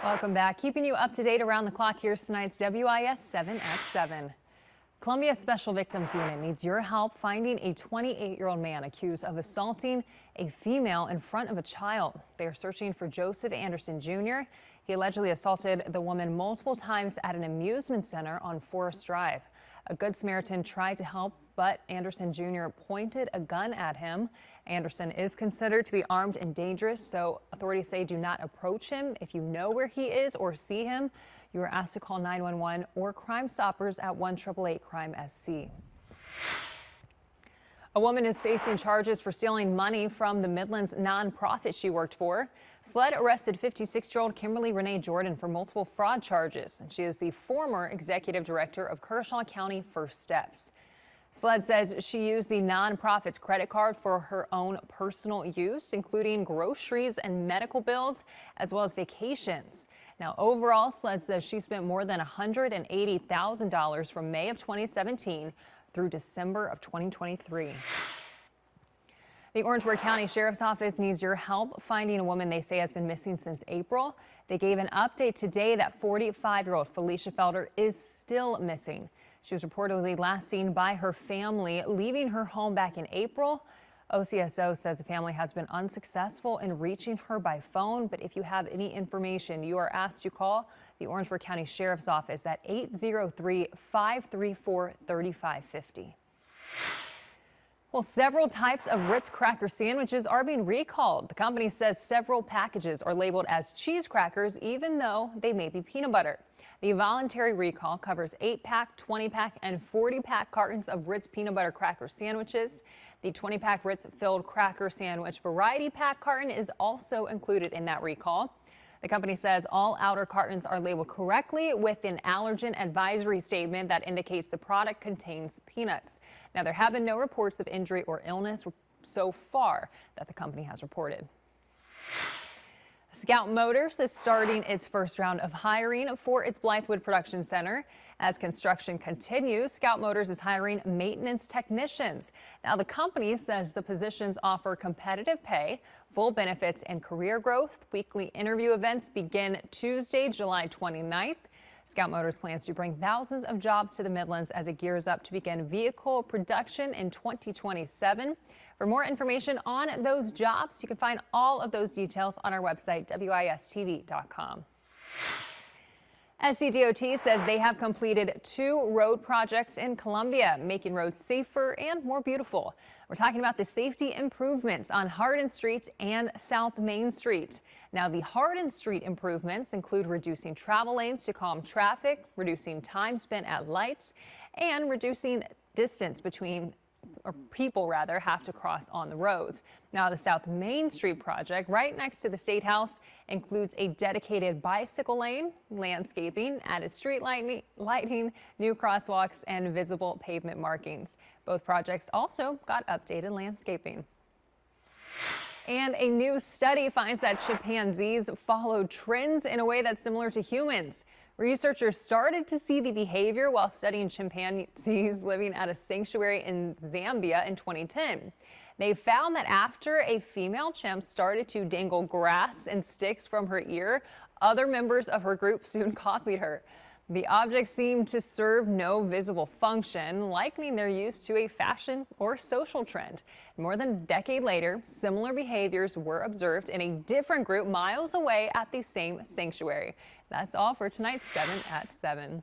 Welcome back. Keeping you up to date around the clock. Here's tonight's WIS 7 at 7. Columbia Special Victims Unit needs your help finding a 28-year-old man accused of assaulting a female in front of a child. They are searching for Joseph Anderson Jr. He allegedly assaulted the woman multiple times at an amusement center on Forest Drive. A Good Samaritan tried to help, but Anderson Jr. pointed a gun at him. Anderson is considered to be armed and dangerous, so authorities say do not approach him. If you know where he is or see him, you are asked to call 911 or Crime Stoppers at 1-888-CRIME-SC. A woman is facing charges for stealing money from the Midlands nonprofit she worked for. SLED arrested 56-year-old Kimberly Renee Jordan for multiple fraud charges, and she is the former executive director of Kershaw County First Steps. SLED says she used the nonprofit's credit card for her own personal use, including groceries and medical bills, as well as vacations. Now, overall, SLED says she spent more than $180,000 from May of 2017 through December of 2023. The Orangeburg County Sheriff's Office needs your help finding a woman they say has been missing since April. They gave an update today that 45-year-old Felicia Felder is still missing. She was reportedly last seen by her family leaving her home back in April. OCSO says the family has been unsuccessful in reaching her by phone, but if you have any information, you are asked to call the Orangeburg County Sheriff's Office at 803-534-3550. Well, several types of Ritz cracker sandwiches are being recalled. The company says several packages are labeled as cheese crackers, even though they may be peanut butter. The voluntary recall covers 8-pack, 20-pack, and 40-pack cartons of Ritz peanut butter cracker sandwiches. The 20-pack Ritz filled cracker sandwich variety pack carton is also included in that recall. The company says all outer cartons are labeled correctly with an allergen advisory statement that indicates the product contains peanuts. Now, there have been no reports of injury or illness so far that the company has reported. Scout Motors is starting its first round of hiring for its Blythewood Production Center. As construction continues, Scout Motors is hiring maintenance technicians. Now, the company says the positions offer competitive pay, full benefits, and career growth. Weekly interview events begin Tuesday, July 29th. Scout Motors plans to bring thousands of jobs to the Midlands as it gears up to begin vehicle production in 2027. For more information on those jobs, you can find all of those details on our website, wistv.com. SCDOT says they have completed 2 road projects in Columbia, making roads safer and more beautiful. We're talking about the safety improvements on Hardin Street and South Main Street. Now, the Hardin Street improvements include reducing travel lanes to calm traffic, reducing time spent at lights, and reducing distance between people have to cross on the roads. Now, the South Main Street project right next to the State House includes a dedicated bicycle lane, landscaping, added street lighting, new crosswalks, and visible pavement markings. Both projects also got updated landscaping. And a new study finds that chimpanzees follow trends in a way that's similar to humans. Researchers started to see the behavior while studying chimpanzees living at a sanctuary in Zambia in 2010. They found that after a female chimp started to dangle grass and sticks from her ear, other members of her group soon copied her. The objects seemed to serve no visible function, likening their use to a fashion or social trend. More than a decade later, similar behaviors were observed in a different group miles away at the same sanctuary. That's all for tonight's 7 at 7.